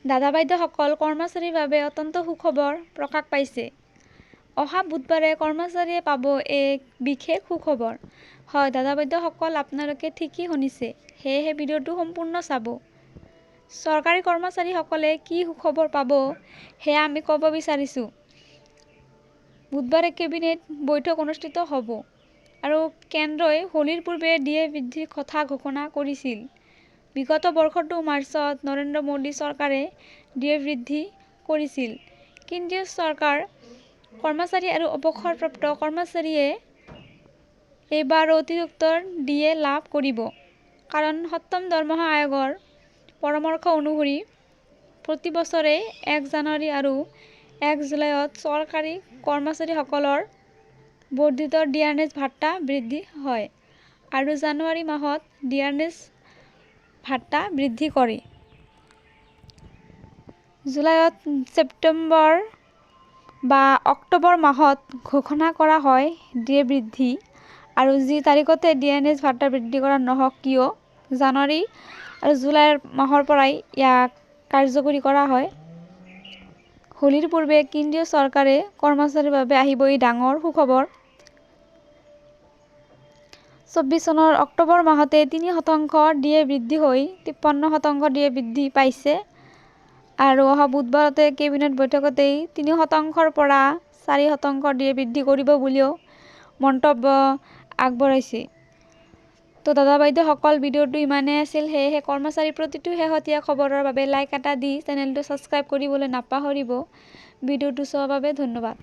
দাদা বাইদেউসকল কৰ্মচাৰীৰ বাবে অত্যন্ত সুখবৰ প্ৰকাশ পাইছে। অহা বুধবাৰে কৰ্মচাৰীয়ে পাব এক বিশেষ সুখবৰ। হয় দাদা বাইদেউসকল, আপোনালোকে ঠিকই শুনিছে, সেয়েহে ভিডিঅ'টো সম্পূৰ্ণ চাব। চৰকাৰী কৰ্মচাৰীসকলে কি সুখবৰ পাব সেয়া আমি ক'ব বিচাৰিছোঁ। বুধবাৰে কেবিনেট বৈঠক অনুষ্ঠিত হ'ব আৰু কেন্দ্ৰই হোলীৰ পূৰ্বে ডিএ বৃদ্ধিৰ কথা ঘোষণা কৰিছিল। বিগত বৰ্ষটো মাৰ্চত নৰেন্দ্ৰ মোদী চৰকাৰে ডিএ বৃদ্ধি কৰিছিল। কেন্দ্ৰীয় চৰকাৰ কৰ্মচাৰী আৰু অৱসৰপ্ৰাপ্ত কৰ্মচাৰীয়ে এইবাৰ অতিৰিক্ত ডিএ লাভ কৰিব। কাৰণ সপ্তম দৰমহা আয়োগৰ পৰামৰ্শ অনুসৰি প্ৰতি বছৰে 1 জানুৱাৰী আৰু 1 জুলাইত চৰকাৰী কৰ্মচাৰীসকলৰ বৰ্ধিত ডিয়াৰনেছ ভাত্তা বৃদ্ধি হয় আৰু জানুৱাৰী মাহত ডিয়াৰনেছ ভাত্তা বৃদ্ধি কৰে। জুলাইত, ছেপ্টেম্বৰ বা অক্টোবৰ মাহত ঘোষণা কৰা হয় ডিএ বৃদ্ধি, আৰু যি তাৰিখতে ডিয়াৰনেছ ভাত্তা বৃদ্ধি কৰা নহওক কিয় জানুৱাৰী আৰু জুলাই মাহৰ পৰাই ইয়াক কাৰ্যকৰী কৰা হয়। হোলীৰ পূৰ্বে কেন্দ্ৰীয় চৰকাৰে কৰ্মচাৰীৰ বাবে আহিব এই ডাঙৰ সুখবৰ। 24 চনৰ অক্টোবৰ মাহতে 3% ডিএ বৃদ্ধি হৈ 53% ডিএ বৃদ্ধি পাইছে আৰু অহা বুধবাৰতে কেবিনেট বৈঠকতেই 3%ৰ পৰা 4% ডিএ বৃদ্ধি কৰিব বুলিও মন্তব্য আগবঢ়াইছে। তো দাদা বাইদেউসকল, ভিডিঅ'টো ইমানেই আছিল, সেয়েহে কৰ্মচাৰীৰ প্ৰতিটো শেহতীয়া খবৰৰ বাবে লাইক এটা দি চেনেলটো ছাবস্ক্ৰাইব কৰিবলৈ নাপাহৰিব। ভিডিঅ'টো চোৱাৰ বাবে ধন্যবাদ।